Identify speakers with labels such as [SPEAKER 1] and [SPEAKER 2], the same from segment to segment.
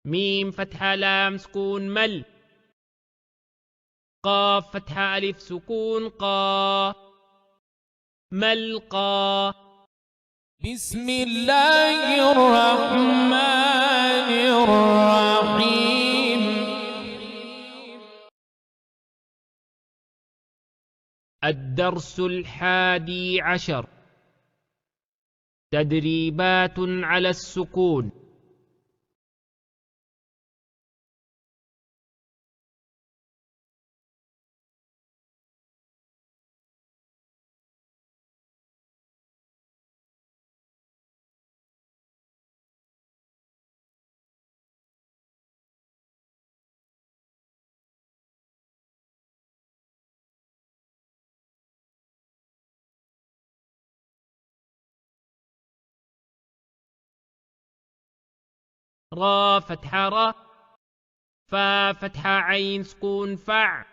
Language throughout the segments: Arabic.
[SPEAKER 1] ميم فتحة لام سكون مل. قاف فتحة ألف سكون قا ملقى.
[SPEAKER 2] بسم الله الرحمن الرحيم.
[SPEAKER 1] الدرس 11. تدريبات على السكون. را فتحة را. فا فتحة عين سكون فع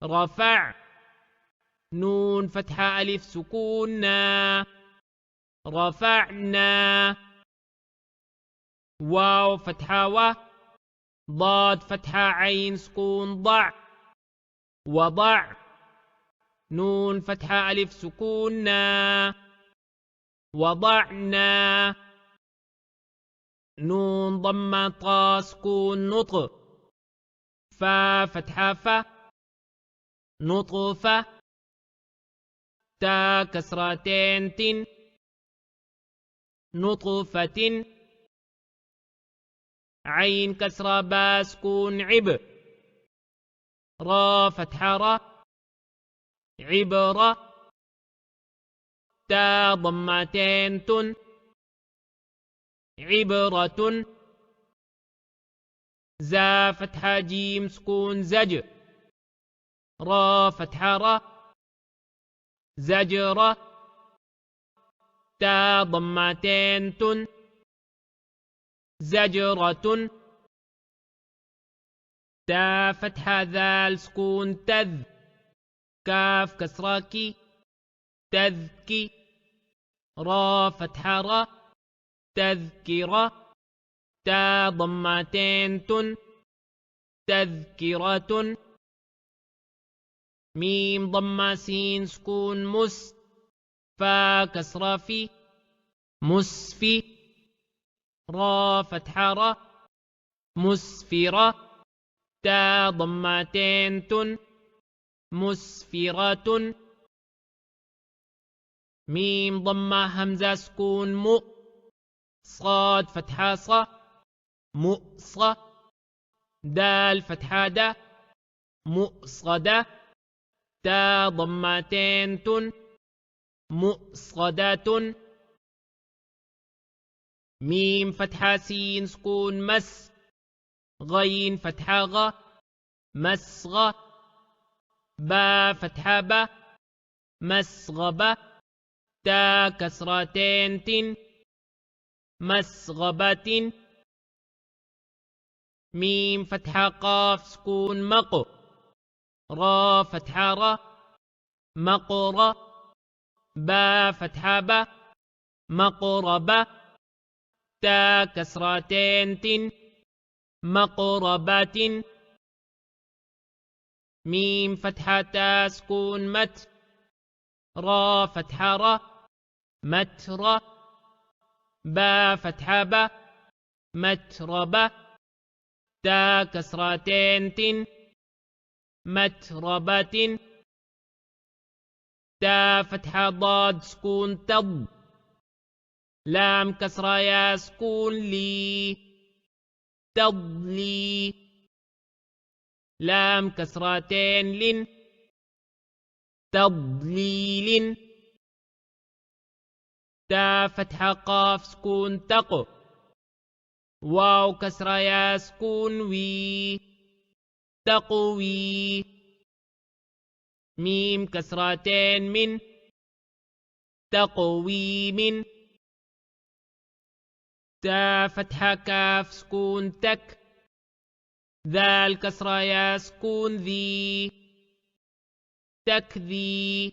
[SPEAKER 1] رفع. نون فتحة ألف سكون نا رفعنا. واو فتحة و. ضاد فتحة عين سكون ضع وضع. نون فتحة ألف سكون نا وضعنا. نون ضمة طا سكون نطق. فا فتحة ف نطفة. تا كسرتين تن نطفة. عين كسرة با سكون عب. را فتحة را عبرة. تا ضمتين تن عبرة. زا فتحة جيم سكون زج. را فتحة را زجرة. تا ضمتين تن زجرة. تا فتحة ذال سكون تذ. كاف كسراكي تذكي. را فتحة را تذكرة. تا ضمتين تن تذكرة. ميم ضمة سين سكون مس. فا كسرة في مسفي. را فتحة را مسفرة. تا ضمتين تن مسفرة. ميم ضمة همزة سكون مؤ. صاد فتحة ص مؤص. دال فتحة د مؤصدة. تا ضمتين تن مؤصدة. ميم فتحة سين سكون مس. غين فتحة غ مسغة. با فتحة ب مسغبة. تا كسرتين تن مسغبة. ميم فتحة قاف سكون مق. را فتحة را مقرة. با فتحة ب مقربة. تا كسرتين تن مقربة. ميم فتحة تا سكون مت. را فتحة را مترة. با فتحة ب متربة. تا كسرتين تن متربة. تا فتحة ضاد سكون تض. لام كسرة يا سكون لي تضلي. لام كسرتين لن تضليل. تا فتحة قاف سكون تق. واو كسرة يا سكون وي تقوي. ميم كسرتين من تقويم. تا فتحة كاف سكون تك. ذال كسرة يا سكون ذي تكذي.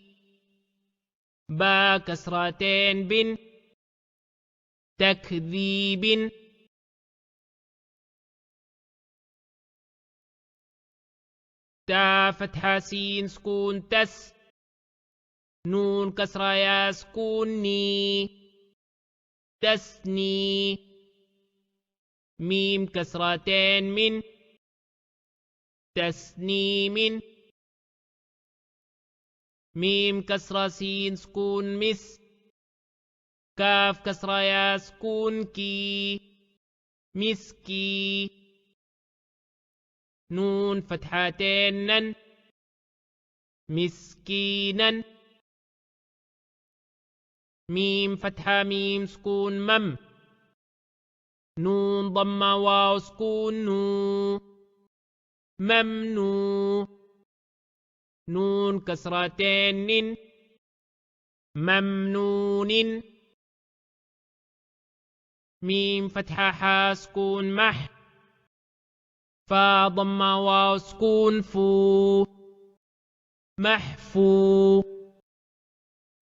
[SPEAKER 1] با كسرتين بن تكذيب. تا فتحة سين سكون تس نون كسرة يا سكون ني تسني ميم كسرتين من تسنيم ميم كسرة سين سكون مس كاف كسرة يا سكون كي مسكي نون فتحتين نن مسكينا ميم فتحة ميم سكون مم نون ضمة واو سكون نو ممنوع نون كسرتين نن ممنون ميم فتحة حا سكون مح فا ضمة واو سكون فو محفو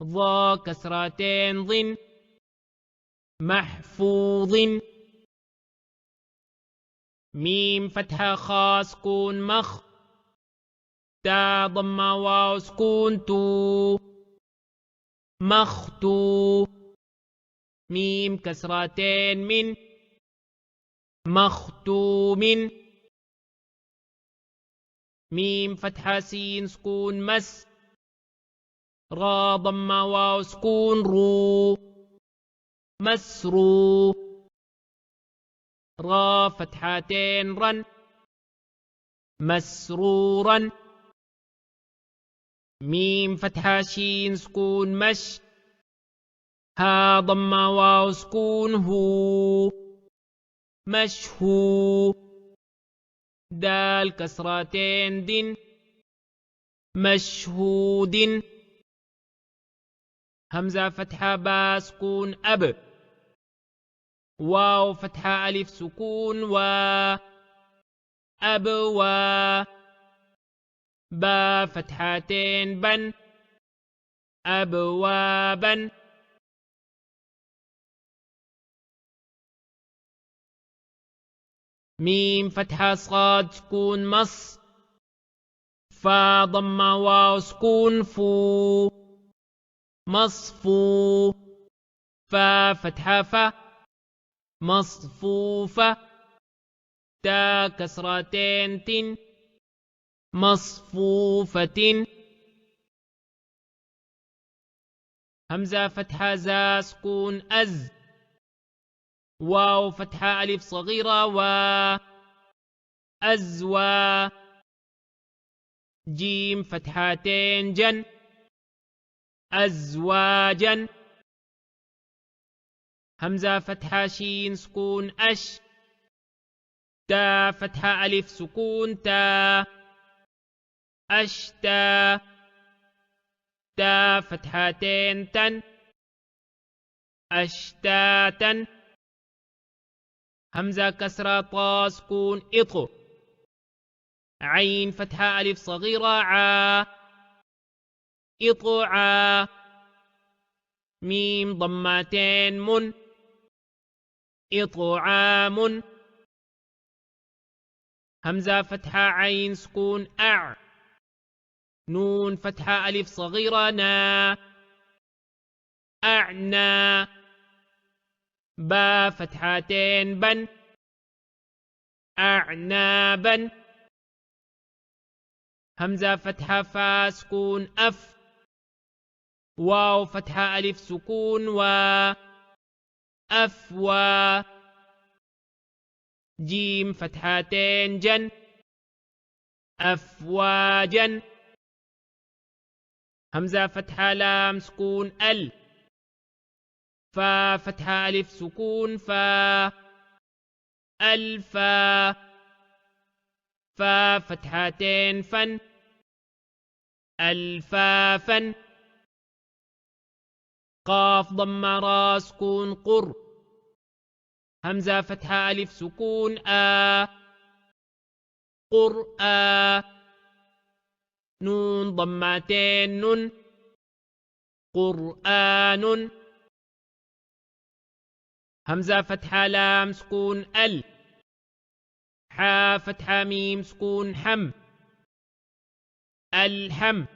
[SPEAKER 1] ضا كسرتين ضن محفوظ ميم فتحة خا سكون مخ تا ضمة واو سكون تو مختو ميم كسرتين من مختوم ميم فتحة سين سكون مس را ضمة واو سكون رو مسرو را فتحتين رن مسرورا ميم فتحة شين سكون مش ها ضمة واو سكون هو مشهو دال كسرتين دن مشهود همزة فتحة با سكون أب واو فتحة ألف سكون و أب و با فتحتين بن أبوابا ميم فتحة صاد سكون مص فا ضمة واو سكون فو مصفو فا فتحة فا مصفوفة تا كسرتين تن مصفوفة همزة فتحة زا سكون أز واو فتحة ألف صغيرة و أزوى جيم فتحتين جن أزواجا همزة فتحة شين سكون أش تا فتحة ألف سكون تا أشتا تا فتحتين تن أشتاتا همزة كسرة طا سكون إطو عين فتحة ألف صغيرة عا إطعا ميم ضمتين من إطعام همزة فتحة عين سكون أع نون فتحة ألف صغيرة نا أعنى با فتحتين بن أعنابا همزة فتحة فا سكون أف واو فتحة ألف سكون و أفوى جيم فتحتين جن أفواجا همزة فتحة لام سكون ال فا فتحة ألف سكون فا ألفا فا فتحتين فن ألفافا قاف ضم را سكون قر همزة فتحة ألف سكون قرآ نون ضمتين نن قرآن همزة فتحة لام سكون ال حا فتحة ميم سكون حم الحم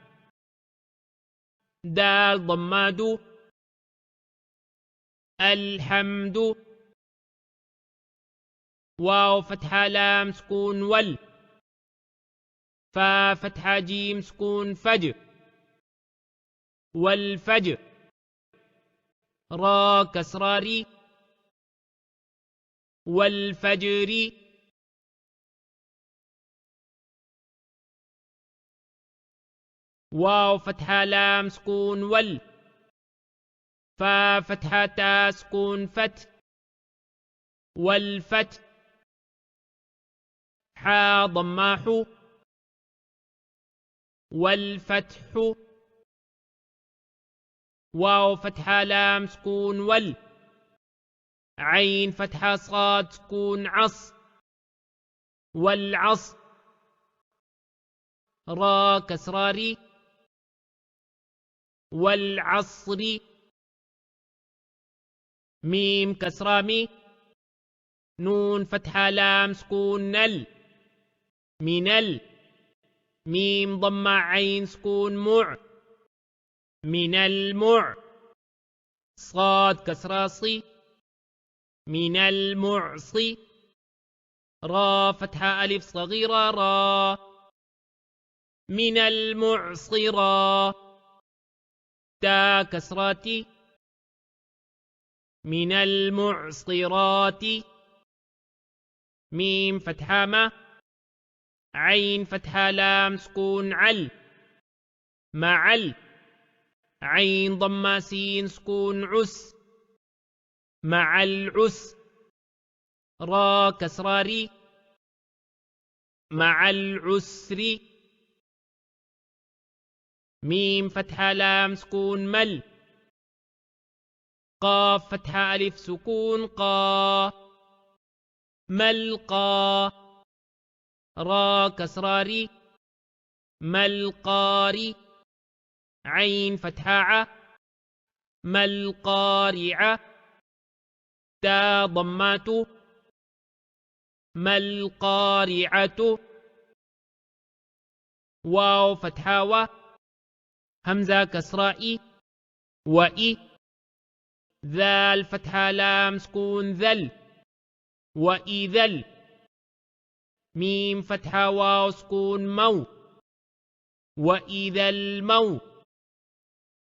[SPEAKER 1] دال ضماد الحمد واو فتحة لام سكون وال فا فتحة جيم سكون فجر والفجر را كسراري والفجر واو فتحة لام سكون وال فا فتحة تا سكون فت والفت حا ضماح والفتح واو فتحة لام سكون وال عين فتحة صاد سكون عص والعص را كسراري والعصر ميم كسرامي نون فتحة لام سكون نل من ميم ضمة عين سكون مع من المع صاد كسراصي من المعصي را فتحة ألف صغيرة را من المعصرة تا كسراتي من المعصرات ميم فتحة ما عين فتحة لام سكون عل معل عين ضمة سين سكون عس مع العس را كسراري مع العسر ميم فتحة لام سكون مل قاف فتحة ألف سكون قا ملقى را كسراري ملقاري عين فتحة ع ملقارعة تا ضمات ملقارعة واو فتحة و همزة كسرائي وإي ذال فتحة لام سكون ذل وإذل ميم فتحة واو سكون مو وإذا المو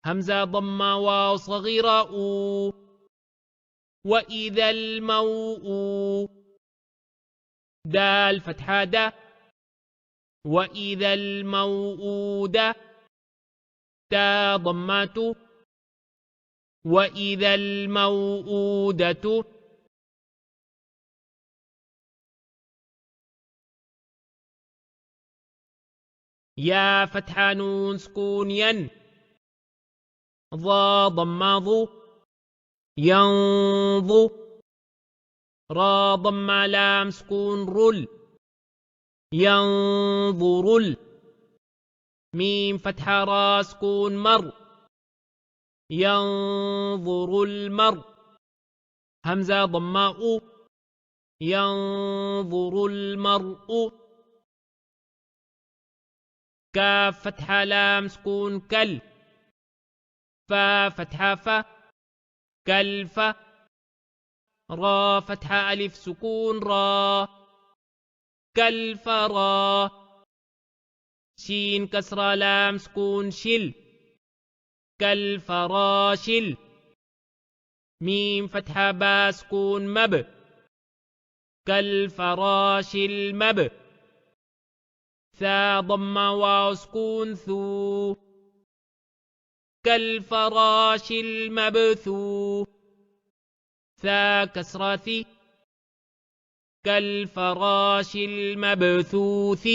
[SPEAKER 1] همزة ضمة واو صغيرة أو وإذا الموء دال فتحة دا وإذا الموءودة تا ضمات وإذا الموءودة يا فتحة نون سكون ين ضا ضماض ينظ را ضم لام سكون رل ينظر ميم فتحة را سكون مر ينظر المر همزة ضماء ينظر المرء كاف فتحة لام سكون كل فا فتحة ف كلف را فتحة ألف سكون را كالفرا شين كسرة لام سكون شل كالفراشل ميم فتحة با سكون مب كالفراش المب ثا ضمة واو سكون ثو كالفراش المبثو ثا كسرة كالفراش المبثوث